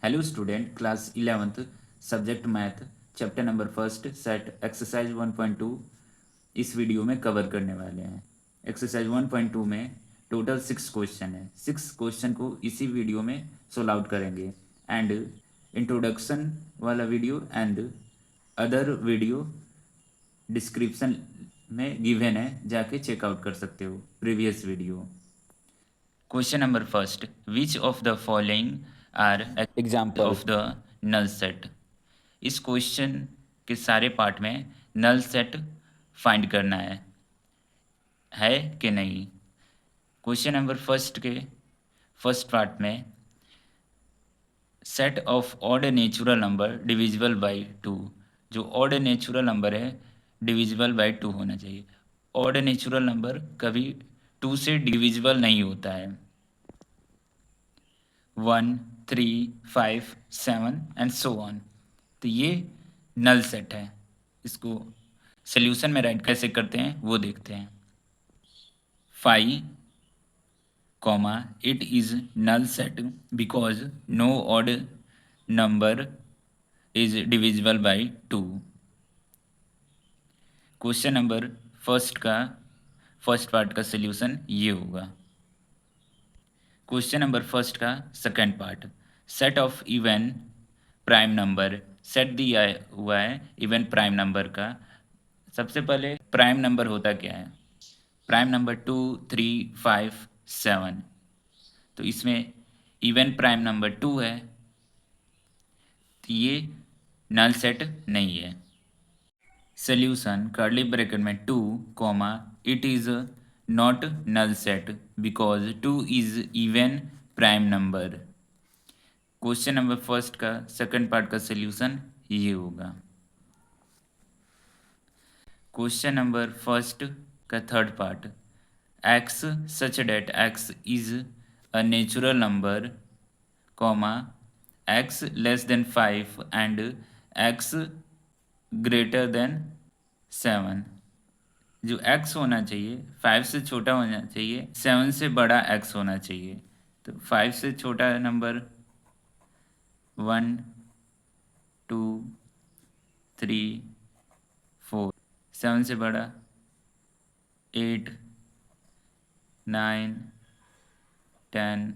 Hello student, class 11th subject math, chapter number first, set exercise 1.2 इस video में cover करने वाले हैं। एक्सरसाइज 1.2 में टोटल 6 क्वेश्चन है। 6 क्वेश्चन को इसी वीडियो में सोल्व आउट करेंगे एंड इंट्रोडक्शन वाला video and other video description में गिवन है, जाके चेकआउट कर सकते हो previous video. Question number first, which of the following are example of the null set. इस क्वेश्चन के सारे पार्ट में नल सेट फाइंड करना है कि नहीं। क्वेश्चन नंबर फर्स्ट के फर्स्ट पार्ट में set of odd natural number divisible by 2, जो ऑड नेचुरल नंबर है डिविजिबल बाई 2 होना चाहिए। ऑड नेचुरल नंबर कभी 2 से डिविजिबल नहीं होता है। 1, 3, 5, 7 एंड सो ऑन। तो ये नल सेट है। इसको सॉल्यूशन में राइट कैसे करते हैं वो देखते हैं। 5, it is null set because no odd number is divisible by 2। Question number first part का सॉल्यूशन ये होगा। क्वेश्चन नंबर फर्स्ट का second part, set of even prime number. Set दिया हुआ है इवन प्राइम नंबर का। सबसे पहले प्राइम नंबर होता क्या है? Prime number 2, 3, 5, 7। तो इसमें इवन प्राइम नंबर 2 है, तो ये नल सेट नहीं है। सॉल्यूशन कर्ली ब्रैकेट में 2, it is not null set because 2 is even prime number. Question number first का सेकंड पार्ट का सॉल्यूशन ये होगा। क्वेश्चन नंबर फर्स्ट का third part, x such that x is a natural number, x less than 5 and x greater than 7। जो x होना चाहिए 5 से छोटा होना चाहिए, 7 से बड़ा x होना चाहिए। तो 5 से छोटा नंबर 1, 2, 3, 4, 7 से बड़ा 8, 9, 10।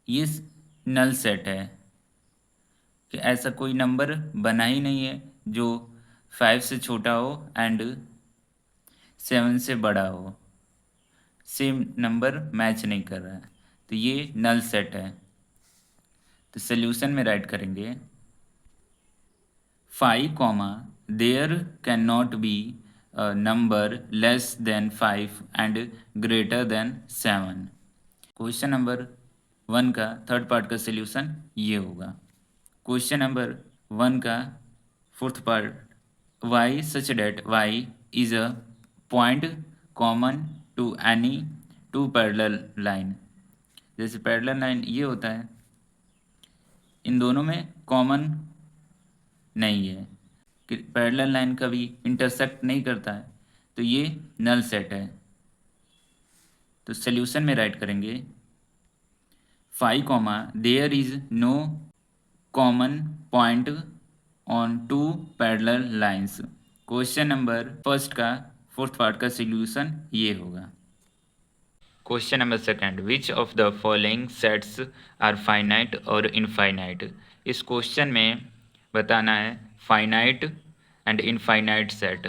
ये नल सेट है कि ऐसा कोई नंबर बना ही नहीं है जो 5 से छोटा हो एंड 7 से बड़ा हो। सेम नंबर मैच नहीं कर रहा है, तो ये नल सेट है। तो सॉल्यूशन में राइट करेंगे 5, there can not be a number less than 5 and greater than 7। Question number 1 का थर्ड पार्ट का सॉल्यूशन ये होगा। क्वेश्चन नंबर 1 का fourth part, y such that y is a point common to any two parallel line। जैसे parallel line ये होता है, इन दोनों में कॉमन नहीं है कि पैरेलल लाइन कभी इंटरसेक्ट नहीं करता है, तो ये नल सेट है। तो सॉल्यूशन में राइट करेंगे 5, there is no common point on 2 parallel lines. Question number first का फोर्थ पार्ट का सॉल्यूशन ये होगा। Question number second, which of the following sets are finite और इनफाइनाइट। इस क्वेश्चन में बताना है finite and infinite set.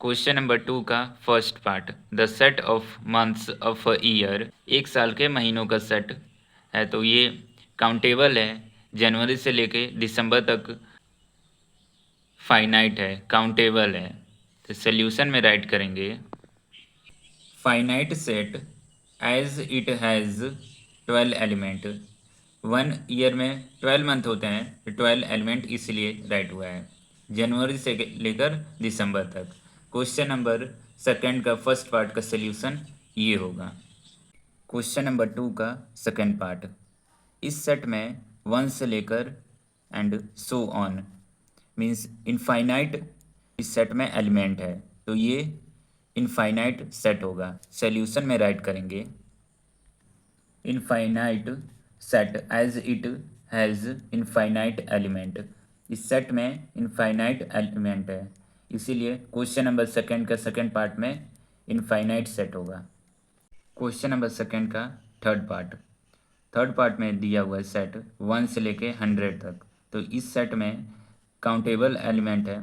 Question number 2 का first part, the set of months of a year. एक साल के महीनों का सेट है, तो ये काउंटेबल है, जनवरी से लेके दिसंबर तक फाइनाइट है, काउंटेबल है। तो सॉल्यूशन में राइट करेंगे finite set as it has 12 element. 1 year में 12 मंथ होते हैं, तो 12 एलिमेंट इसलिए राइट हुआ है, जनवरी से लेकर दिसंबर तक। क्वेश्चन नंबर सेकंड का फर्स्ट पार्ट का सॉल्यूशन ये होगा। क्वेश्चन नंबर 2 का सेकंड पार्ट, इस सेट में 1 से लेकर and so on means infinite इस सेट में एलिमेंट है, तो ये इनफाइनाइट सेट होगा। सॉल्यूशन में राइट करेंगे infinite set as it has infinite element. इस सेट में इनफाइनाइट एलिमेंट है, इसीलिए क्वेश्चन नंबर सेकंड का सेकंड पार्ट में इनफाइनाइट सेट होगा। क्वेश्चन नंबर सेकंड का थर्ड पार्ट में दिया हुआ है सेट 1 से लेके 100 तक। तो इस सेट में काउंटेबल एलिमेंट है,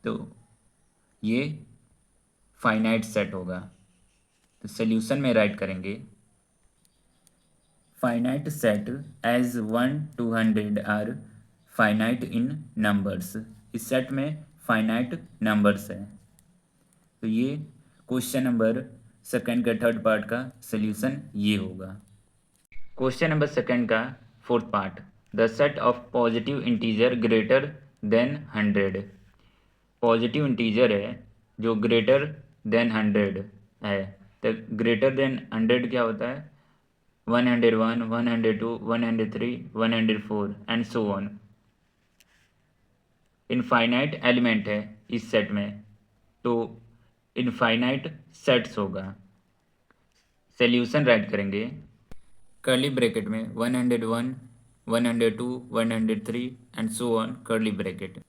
तो ये फाइनाइट सेट होगा। तो सॉल्यूशन में राइट करेंगे finite set as 1 to 100 are finite in numbers. इस सेट में फाइनाइट नंबर्स है। तो ये क्वेश्चन नंबर सेकंड का थर्ड पार्ट का सॉल्यूशन ये होगा। क्वेश्चन नंबर सेकंड का fourth part, the set of positive integer greater than 100। Positive integer है जो ग्रेटर देन 100 है। तो ग्रेटर देन 100 क्या होता है? 101, 102, 103, 104 and so on. Infinite element है इस सेट में, तो इनफाइनाइट सेट्स होगा। सॉल्यूशन राइट करेंगे कर्ली ब्रैकेट में 101, 102, 103 and so on curly bracket.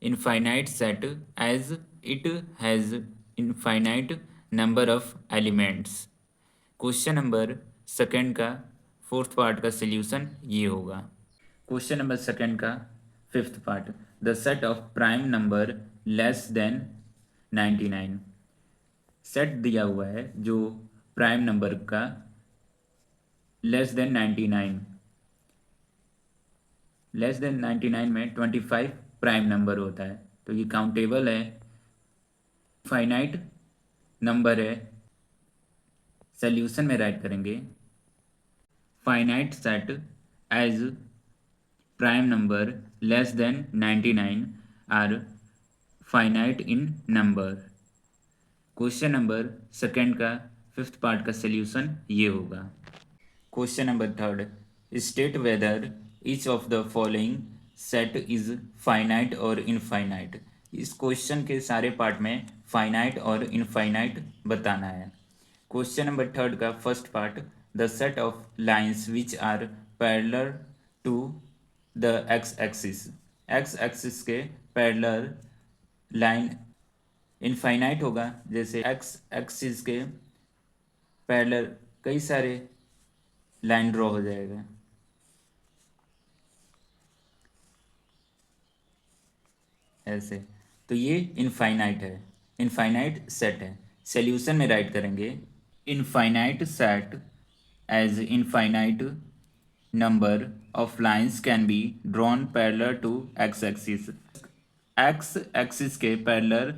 Infinite set as it has infinite number of elements. Question number second का फोर्थ पार्ट का solution ये होगा। क्वेश्चन नंबर सेकंड का fifth part, the set of prime number less than 99। Set दिया हुआ है जो prime number का लेस देन 99, लेस देन 99 में 25 प्राइम नंबर होता है। तो ये काउंटेबल है, फाइनाइट नंबर है। सॉल्यूशन में राइट करेंगे finite set as prime number less than 99 are finite in number. Question number second का फिफ्थ पार्ट का सॉल्यूशन ये होगा। Question number third, state whether each of the following set is finite और infinite. इस question के सारे part में finite और इनफाइनाइट बताना है। क्वेश्चन नंबर थर्ड का first part, the set of lines which are parallel to the X axis के पैरेलल लाइन इनफाइनाइट होगा। जैसे एक्स एक्सिस के पैरेलल कई सारे लाइन ड्रॉ हो जाएगा ऐसे, तो ये इनफाइनाइट है, इनफाइनाइट सेट है। सॉल्यूशन में राइट करेंगे infinite set as infinite number of lines can be drawn parallel to X axis. X axis के पैरेलल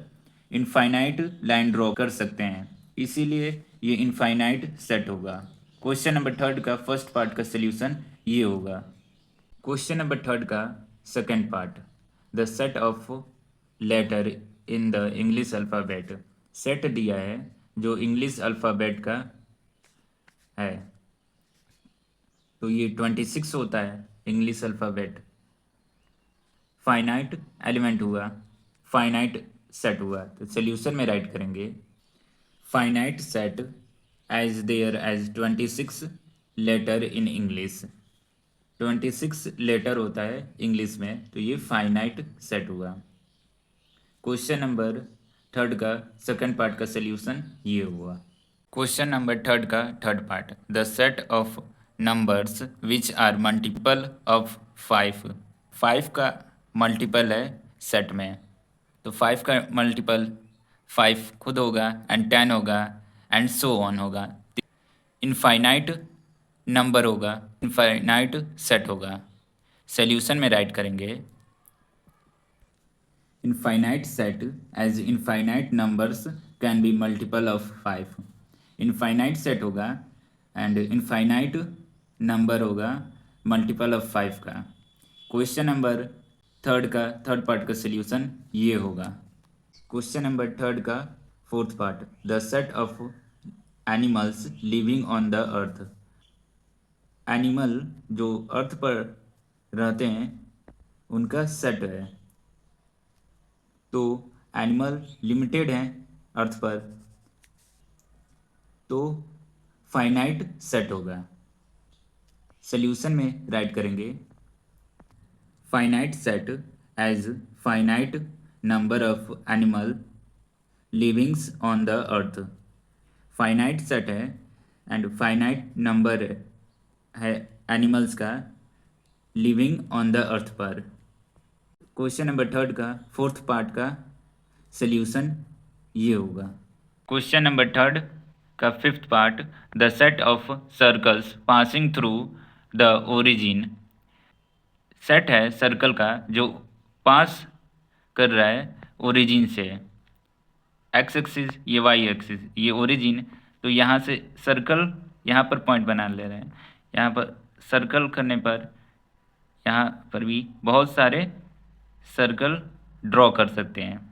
इनफाइनाइट लाइन ड्रॉ कर सकते हैं, इसीलिए ये इनफाइनाइट सेट होगा। क्वेश्चन नंबर थर्ड का फर्स्ट पार्ट का सॉल्यूशन ये होगा। क्वेश्चन नंबर थर्ड का second part, the set of letter in the English alphabet. Set दिया है जो इंग्लिश अल्फ़ाबेट का है, तो ये 26 होता है इंग्लिश अल्फ़ाबेट। फाइनाइट एलिमेंट हुआ, फाइनाइट सेट हुआ। तो सॉल्यूशन में राइट करेंगे finite set as there as 26 letter in English. 26 letter होता है इंग्लिश में, तो ये फाइनाइट सेट हुआ। क्वेश्चन नंबर थर्ड का सेकंड पार्ट का सॉल्यूशन ये हुआ। क्वेश्चन नंबर थर्ड का third part, the set of numbers which are multiple of 5। 5 का मल्टीपल है सेट में, तो 5 का मल्टीपल 5 खुद होगा एंड 10 होगा एंड सो ऑन होगा। इनफाइनाइट नंबर होगा, इनफाइनाइट सेट होगा। सॉल्यूशन में राइट करेंगे infinite set as infinite numbers can be multiple of 5। Infinite set होगा एंड इनफाइनाइट नंबर होगा मल्टीपल ऑफ 5 का। क्वेश्चन नंबर थर्ड का थर्ड पार्ट का सॉल्यूशन ये होगा। क्वेश्चन नंबर थर्ड का fourth part, the set of animals living on the earth. Animal जो earth पर रहते हैं उनका सेट है, तो एनिमल लिमिटेड हैं अर्थ पर, तो फाइनाइट सेट होगा। सोल्यूशन में राइट करेंगे finite set as finite number of animal livings on the earth. Finite set है एंड फाइनाइट नंबर है एनिमल्स का लिविंग ऑन द अर्थ पर। क्वेश्चन नंबर थर्ड का फोर्थ पार्ट का सल्यूशन ये होगा। क्वेश्चन नंबर थर्ड का fifth part, the set of circles passing through the origin. Set है सर्कल का जो पास कर रहा है ओरिजिन से, एक्स एक्सिस ये वाई एक्सिस ये ओरिजिन। तो यहाँ से सर्कल यहाँ पर पॉइंट बना ले रहे हैं, यहाँ पर सर्कल करने पर यहाँ पर भी बहुत सारे सर्कल ड्रॉ कर सकते हैं।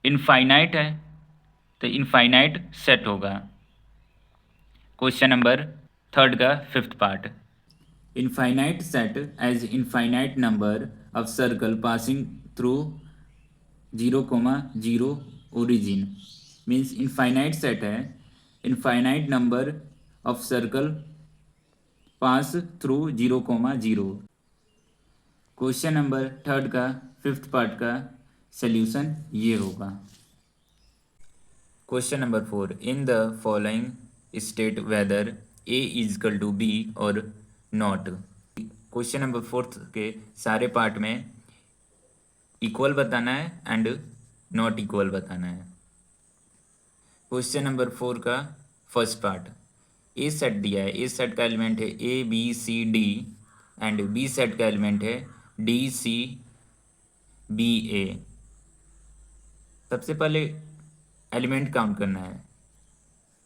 इनफाइनाइट है तो इनफाइनाइट सेट होगा। क्वेश्चन नंबर थर्ड का fifth part, infinite set as infinite number of circle passing through 0,0 origin. Means infinite set है, infinite number of circle pass through 0,0। Question number third का fifth part का solution ये होगा। Question number 4, in the following state whether A is equal to B और not. Question number fourth के सारे part में equal बताना है एंड नॉट इक्वल बताना है। क्वेश्चन नंबर 4 का फर्स्ट पार्ट, ए सेट दिया है, ए सेट का एलिमेंट है A B C D and B set का एलिमेंट है डी सी बी ए। सबसे पहले एलिमेंट काउंट करना है,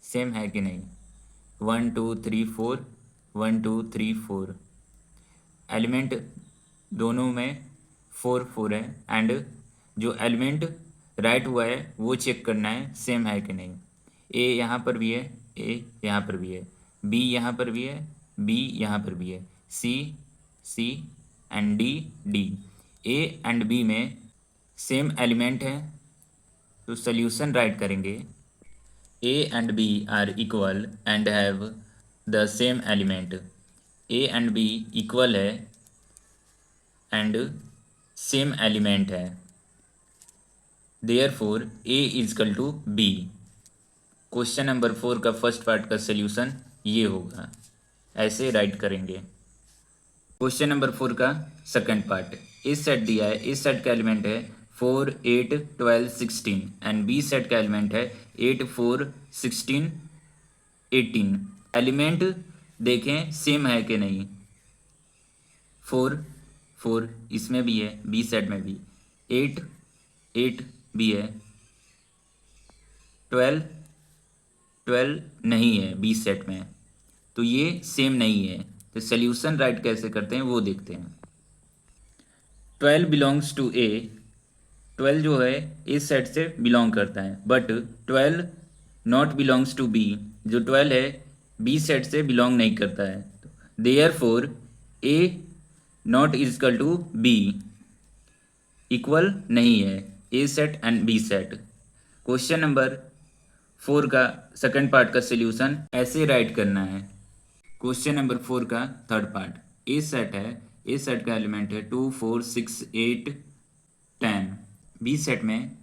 सेम है कि नहीं। 1 2 3 4, 1 2 3 4 एलिमेंट दोनों में 4 4 है एंड जो एलिमेंट राइट हुआ है वो चेक करना है सेम है कि नहीं। ए यहाँ पर भी है, ए यहाँ पर भी है, बी यहाँ पर भी है, बी यहाँ पर भी है, C C and D D. A and B में सेम एलिमेंट है तो सल्यूशन राइट करेंगे A and B are equal and have the same element. A and B equal है एंड सेम एलिमेंट है, therefore A is equal to B. Question number 4 का first part का solution ये होगा, ऐसे राइट करेंगे। Question number 4 का second part, ए set दिया है, ए सेट का एलिमेंट है 4 8 12 16 एंड बी सेट का एलिमेंट है 8 4 16 18। एलिमेंट देखें सेम है कि नहीं। 4 4 इसमें भी है, बी सेट में भी 8 8 भी है, 12 12 नहीं है बी सेट में, तो ये सेम नहीं है। तो सल्यूशन राइट कैसे करते हैं वो देखते हैं। 12 बिलोंग्स टू ए, 12 जो है ए सेट से बिलोंग करता है, but 12 not belongs to B, जो 12 है बी सेट से बिलोंग नहीं करता है। Therefore A not is equal to B, equal नहीं है A set and B set. Question number 4 का सेकंड पार्ट का सल्यूशन ऐसे राइट करना है। क्वेश्चन नंबर 4 का थर्ड पार्ट, ए सेट है, ए सेट का एलिमेंट है 2 4 6 8 10। बी सेट में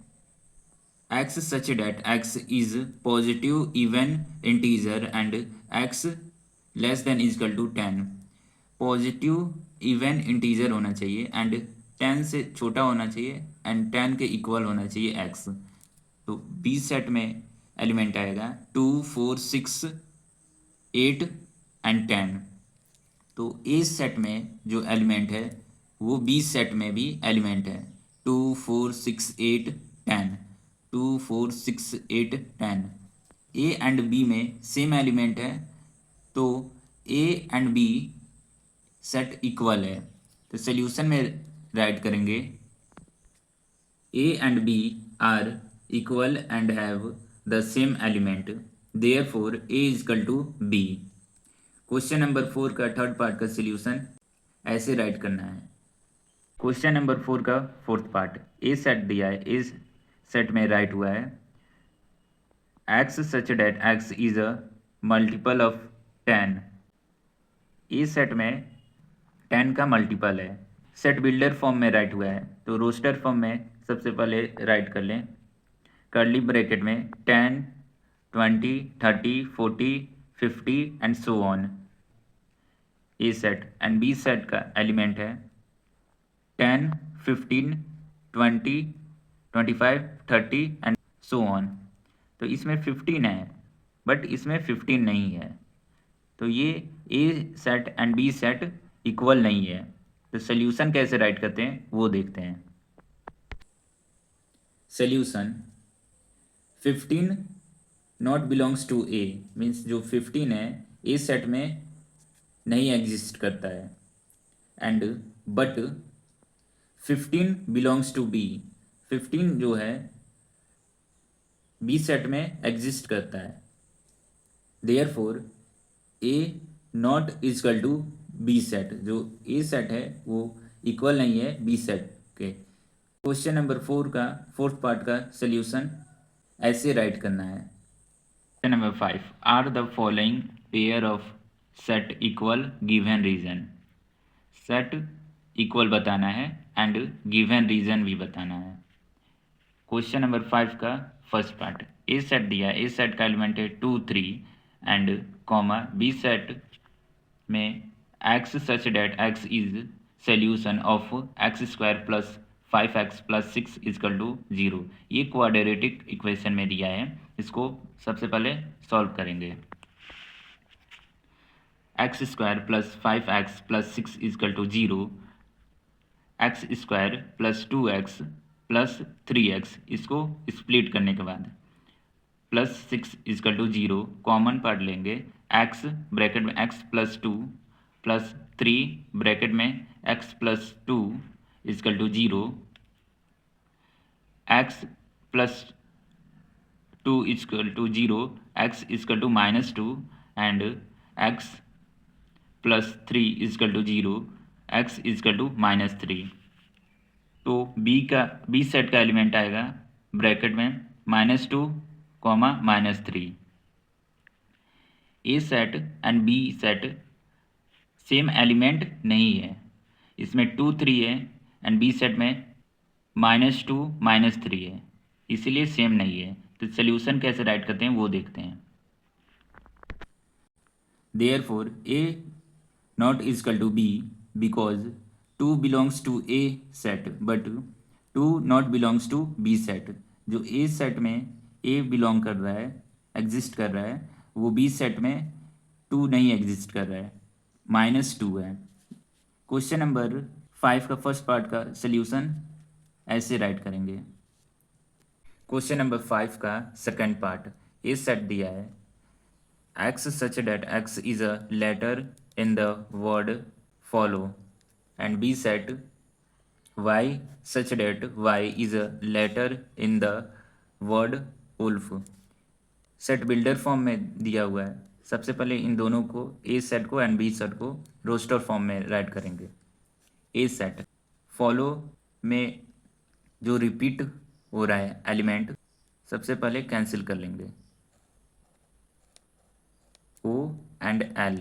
x such that x is positive even integer and x less than is equal to 10। Positive even integer होना चाहिए एंड 10 से छोटा होना चाहिए एंड 10 के इक्वल होना चाहिए x। तो बी सेट में एलिमेंट आएगा 2 4 6 8 एंड 10। तो ए सेट में जो एलिमेंट है वो बी सेट में भी एलिमेंट है 2 4 6 8 10, 2 4 6 8 10। ए एंड बी में सेम एलिमेंट है तो A and B set equal है, तो सल्यूशन में राइट करेंगे A and B are equal and have the same element, therefore A is equal to B. Question number 4 का third part का solution ऐसे राइट करना है। क्वेश्चन नंबर 4 का फोर्थ पार्ट, ए सेट दिया है, ए सेट में राइट हुआ है x such that x is a multiple of 10। इस सेट में 10 का मल्टीपल है। सेट बिल्डर फॉर्म में राइट हुआ है, तो रोस्टर फॉर्म में सबसे पहले राइट कर लें। कर्ली ब्रैकेट में 10, 20, 30, 40, 50 and so on. A set and B set का एलिमेंट है 10, 15, 20, 25, 30 एंड सो ऑन। तो इसमें 15 है बट इसमें 15 नहीं है, तो ये A set and B set equal नहीं है। तो सोल्यूशन कैसे राइट करते हैं वो देखते हैं। Solution 15 not belongs to A means जो 15 है ए सेट में नहीं एग्जिस्ट करता है, and but 15 belongs to B, 15 जो है बी सेट में एग्जिस्ट करता है। Therefore A not is equal to B set, जो ए सेट है वो इक्वल नहीं है बी सेट के। क्वेश्चन नंबर 4 का फोर्थ पार्ट का सोल्यूशन ऐसे राइट करना है। Question number 5, are the following pair of set equal given reason. Set equal बताना है एंड गिवन रीजन भी बताना है। क्वेश्चन नंबर 5 का फर्स्ट पार्ट, ए सेट दिया, ए सेट का एलिमेंट है 2, 3 एंड कॉमा बी सेट में x such that x is solution of X square plus 5x plus 6 is equal to 0। ये क्वाड्रेटिक इक्वेशन में दिया है, इसको सबसे पहले सॉल्व करेंगे। X square plus 5x plus 6 is equal to 0, X square plus 2x plus 3x, इसको स्प्लिट करने के बाद plus 6 is equal to 0, common part लेंगे, x ब्रैकेट में x प्लस 2 प्लस 3 ब्रैकेट में x plus 2 is equal to 0, x plus 2 is equal to 0, x is equal to -2 and x plus 3 is equal to 0, x is equal to -3। तो B set का element आएगा bracket में -2, -3। A set and B set same element नहीं है, इसमें 2, 3 है and B set में -2, -3 है, इसलिए सेम नहीं है। तो सोल्यूशन कैसे राइट करते हैं वो देखते हैं। Therefore A not is equal to B because 2 belongs to A set but 2 not belongs to B set. जो ए सेट में ए बिलोंग कर रहा है, एग्जिस्ट कर रहा है, वो बी सेट में 2 नहीं एग्जिस्ट कर रहा है, -2 है। क्वेश्चन नंबर 5 का फर्स्ट पार्ट का सोल्यूशन ऐसे राइट करेंगे। क्वेश्चन नंबर 5 का सेकंड पार्ट, ए सेट दिया है x such that x is a letter in the word follow and b set y such that y is a letter in the word wolf। Set builder form में दिया हुआ है, सबसे पहले इन दोनों को ए सेट को एंड बी सेट को रोस्टर फॉर्म में राइट करेंगे। ए सेट फॉलो में जो रिपीट हो रहा है एलिमेंट सबसे पहले कैंसिल कर लेंगे, O एंड L।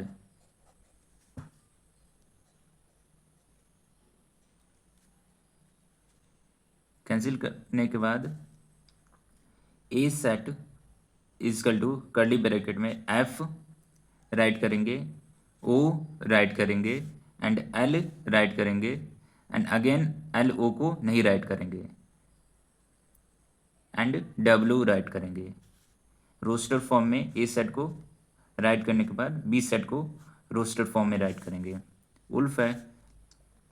कैंसिल करने के बाद A set is equal to curly bracket में F राइट करेंगे, O राइट करेंगे एंड L राइट करेंगे एंड अगेन LO को नहीं राइट करेंगे एंड W राइट करेंगे। रोस्टर फॉर्म में ए सेट को राइट करने के बाद बी सेट को रोस्टर फॉर्म में राइट करेंगे। उल्फ है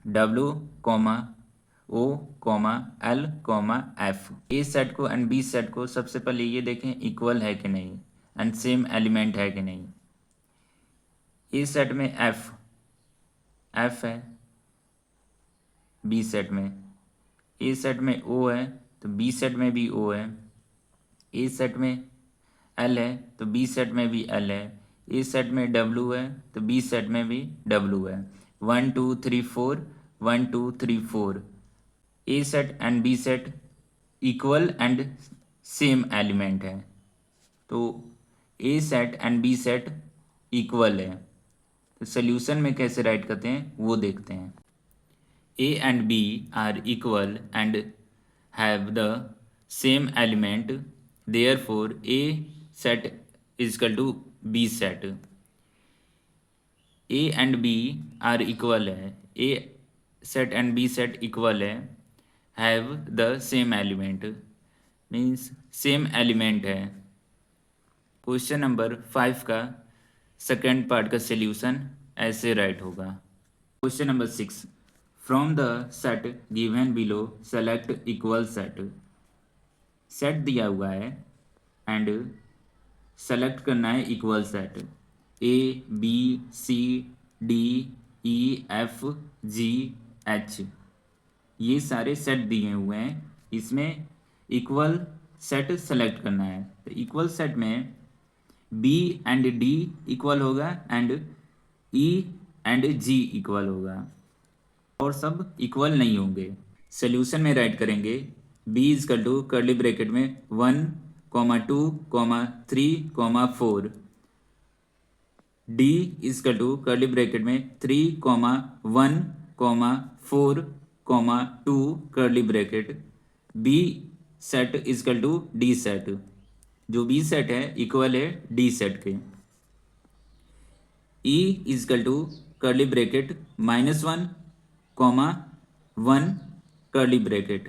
W, O, L, F। A set को एंड बी सेट को सबसे पहले ये देखें इक्वल है कि नहीं एंड सेम एलिमेंट है कि नहीं। ए सेट में F है, बी सेट में, ए सेट में O है तो बी सेट में भी O है, ए सेट में L है तो बी सेट में भी L है, ए सेट में W है तो बी सेट में भी W है। 1 2 3 4, 1 2 3 4, A set and B set equal and same element है। तो A set and B set equal है। तो सोल्यूशन में कैसे राइट करते हैं वो देखते हैं। A and B are equal and have the same element, therefore A set is equal to B set. A and B are equal है, A set and B set equal है, have the same element means same element है। Question number 5 का second part का solution ऐसे write होगा। Question number 6, from the set given below select equal set. Set दिया हुआ है एंड सेलेक्ट करना है equal set. A B C D E F G H, ये सारे सेट दिए हुए हैं, इसमें इक्वल सेट सेलेक्ट करना है। तो इक्वल सेट में बी एंड डी इक्वल होगा and E and G equal होगा और सब इक्वल नहीं होंगे। सोल्यूशन में राइट करेंगे B is equal to curly bracket में 1, 2, 3, 4, D is equal to curly bracket में 3, 1, 4, 2 curly bracket, B set is equal to D set, जो बी सेट है इक्वल है डी सेट के। E is equal to curly bracket -1, 1 curly bracket,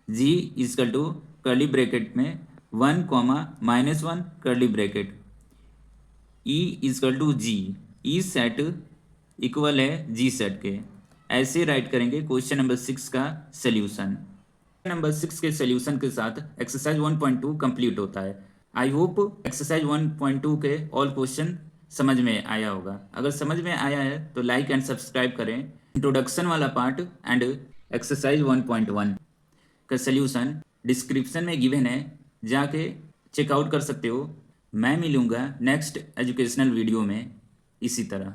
G is equal to curly bracket में 1, -1 curly bracket, E is equal to G, E set equal है G set के। ऐसे right करेंगे question number 6 का solution. Number 6 के solution के साथ एक्सरसाइज 1.2 कंप्लीट होता है। आई होप एक्सरसाइज 1.2 के ऑल क्वेश्चन समझ में आया होगा। अगर समझ में आया है तो लाइक एंड सब्सक्राइब करें। इंट्रोडक्शन वाला पार्ट एंड एक्सरसाइज 1.1 का सल्यूशन डिस्क्रिप्शन में गिवन है, जाके चेकआउट कर सकते हो। मैं मिलूँगा नेक्स्ट एजुकेशनल वीडियो में इसी तरह।